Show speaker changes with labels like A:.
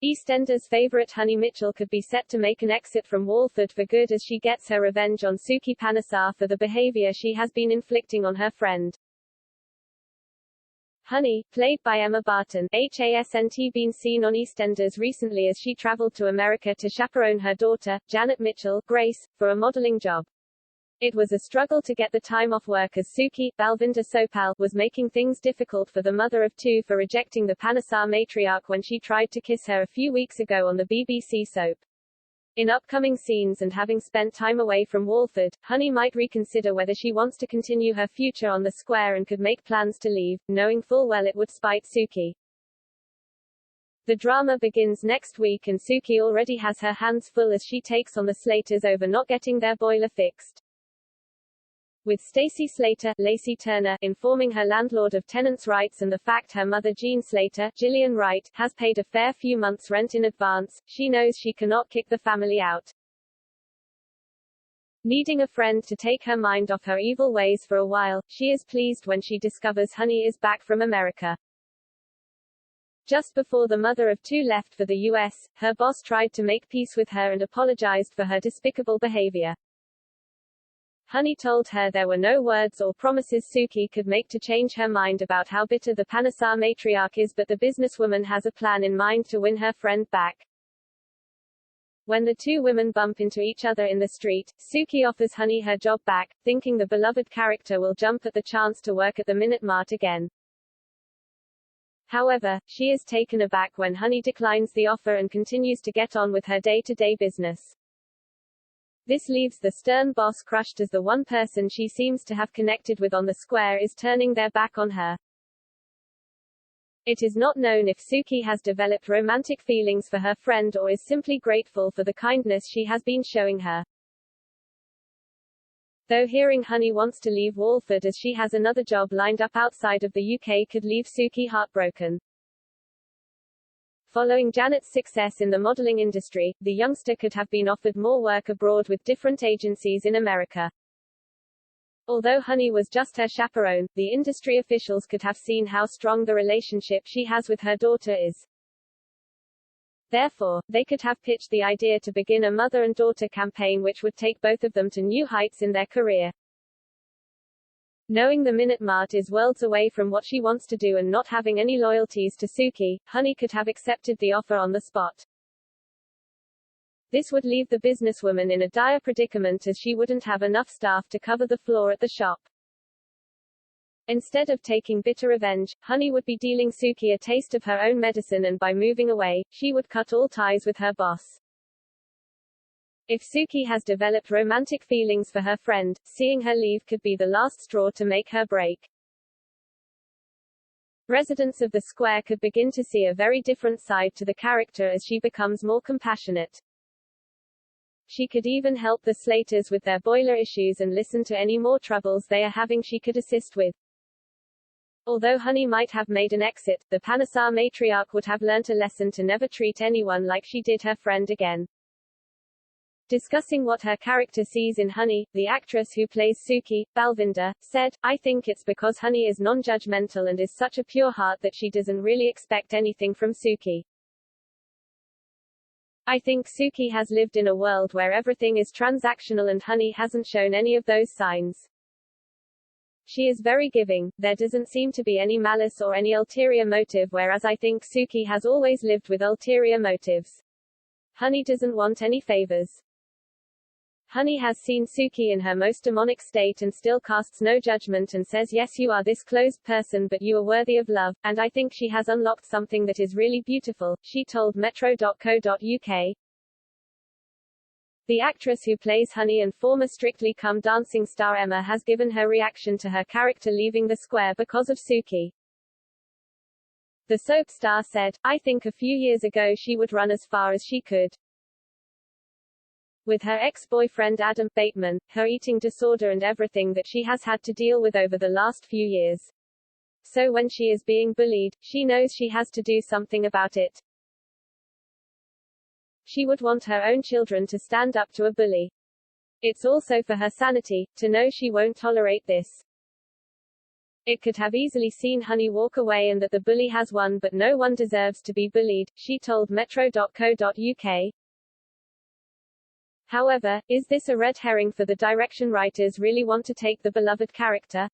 A: EastEnders favourite Honey Mitchell could be set to make an exit from Walford for good as she gets her revenge on Suki Panesar for the behaviour she has been inflicting on her friend. Honey, played by Emma Barton, hasn't been seen on EastEnders recently as she travelled to America to chaperone her daughter, Janet Mitchell, Grace, for a modelling job. It was a struggle to get the time off work as Suki, Balvinda Sopal, was making things difficult for the mother of two for rejecting the Panesar matriarch when she tried to kiss her a few weeks ago on the BBC soap. In upcoming scenes and having spent time away from Walford, Honey might reconsider whether she wants to continue her future on the square and could make plans to leave, knowing full well it would spite Suki. The drama begins next week and Suki already has her hands full as she takes on the Slaters over not getting their boiler fixed. With Stacey Slater, Lacey Turner, informing her landlord of tenants' rights and the fact her mother Jean Slater, Gillian Wright, has paid a fair few months' rent in advance, she knows she cannot kick the family out. Needing a friend to take her mind off her evil ways for a while, she is pleased when she discovers Honey is back from America. Just before the mother of two left for the US, her boss tried to make peace with her and apologized for her despicable behavior. Honey told her there were no words or promises Suki could make to change her mind about how bitter the Panesar matriarch is, but the businesswoman has a plan in mind to win her friend back. When the two women bump into each other in the street, Suki offers Honey her job back, thinking the beloved character will jump at the chance to work at the Minute Mart again. However, she is taken aback when Honey declines the offer and continues to get on with her day-to-day business. This leaves the stern boss crushed as the one person she seems to have connected with on the square is turning their back on her. It is not known if Suki has developed romantic feelings for her friend or is simply grateful for the kindness she has been showing her. Though hearing Honey wants to leave Walford as she has another job lined up outside of the UK could leave Suki heartbroken. Following Janet's success in the modeling industry, the youngster could have been offered more work abroad with different agencies in America. Although Honey was just her chaperone, the industry officials could have seen how strong the relationship she has with her daughter is. Therefore, they could have pitched the idea to begin a mother and daughter campaign which would take both of them to new heights in their career. Knowing the Minute Mart is worlds away from what she wants to do and not having any loyalties to Suki, Honey could have accepted the offer on the spot. This would leave the businesswoman in a dire predicament as she wouldn't have enough staff to cover the floor at the shop. Instead of taking bitter revenge, Honey would be dealing Suki a taste of her own medicine and by moving away, she would cut all ties with her boss. If Suki has developed romantic feelings for her friend, seeing her leave could be the last straw to make her break. Residents of the square could begin to see a very different side to the character as she becomes more compassionate. She could even help the Slaters with their boiler issues and listen to any more troubles they are having she could assist with. Although Honey might have made an exit, the Panesar matriarch would have learnt a lesson to never treat anyone like she did her friend again. Discussing what her character sees in Honey, the actress who plays Suki, Balvinda, said, "I think it's because Honey is non-judgmental and is such a pure heart that she doesn't really expect anything from Suki. I think Suki has lived in a world where everything is transactional and Honey hasn't shown any of those signs. She is very giving, there doesn't seem to be any malice or any ulterior motive, whereas I think Suki has always lived with ulterior motives. Honey doesn't want any favors. Honey has seen Suki in her most demonic state and still casts no judgment and says yes, you are this closed person but you are worthy of love, and I think she has unlocked something that is really beautiful," she told metro.co.uk. The actress who plays Honey and former Strictly Come Dancing star Emma has given her reaction to her character leaving the square because of Suki. The soap star said, "I think a few years ago she would run as far as she could. With her ex-boyfriend Adam Bateman, her eating disorder and everything that she has had to deal with over the last few years. So when she is being bullied, she knows she has to do something about it. She would want her own children to stand up to a bully. It's also for her sanity, to know she won't tolerate this. It could have easily seen Honey walk away and that the bully has won, but no one deserves to be bullied, she told metro.co.uk. However, is this a red herring for the direction writers really want to take the beloved character?